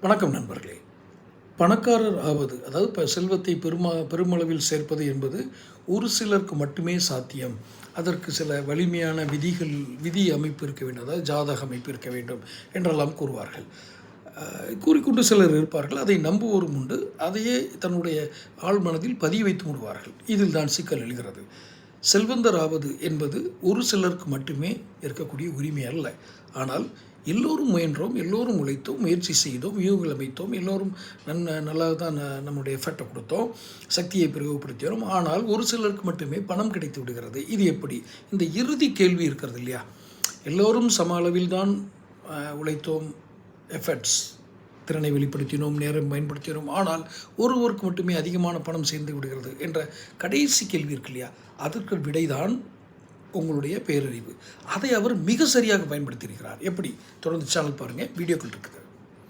வணக்கம் நண்பர்களே. பணக்காரர் ஆவது, அதாவது செல்வத்தை பெருமளவில் சேர்ப்பது என்பது ஒரு சிலருக்கு மட்டுமே சாத்தியம். அதற்கு சில வலிமையான விதி அமைப்பு இருக்க வேண்டும், அதாவது ஜாதக அமைப்பு இருக்க வேண்டும் என்றெல்லாம் கூறுவார்கள். கூறிக்கொண்டு சிலர் இருப்பார்கள். அதை நம்புவோரும் உண்டு. அதையே தன்னுடைய ஆழ்மனதில் பதிய வைத்து விடுவார்கள். இதில் தான் சிக்கல் எழுகிறது. செல்வந்தர் ஆவது என்பது ஒரு சிலருக்கு மட்டுமே இருக்கக்கூடிய உரிமை அல்ல. ஆனால் எல்லோரும் முயன்றோம், எல்லோரும் உழைத்தோம், முயற்சி செய்தோம், வியூகங்கள் அமைத்தோம், எல்லோரும் நல்லா தான் நம்முடைய எஃபர்ட்டை கொடுத்தோம், சக்தியை பிரயோகப்படுத்தினோம். ஆனால் ஒரு சிலருக்கு மட்டுமே பணம் கிடைத்து விடுகிறது. இது எப்படி? இந்த இறுதி கேள்வி இருக்கிறது இல்லையா? எல்லோரும் சம அளவில் தான் உழைத்தோம், எஃபர்ட்ஸ் திறனை வெளிப்படுத்தினோம், நேரம் பயன்படுத்தினோம், ஆனால் ஒருவருக்கு மட்டுமே அதிகமான பணம் சேர்ந்து விடுகிறது என்ற கடைசி கேள்வி இருக்கு இல்லையா? அதற்கு விடைதான் உங்களுடைய பேரறிவு. அதை அவர் மிக சரியாக பயன்படுத்தியிருக்கிறார். எப்படி? தொடர்ந்து சேனல் பாருங்கள், வீடியோக்கள் இருக்குது.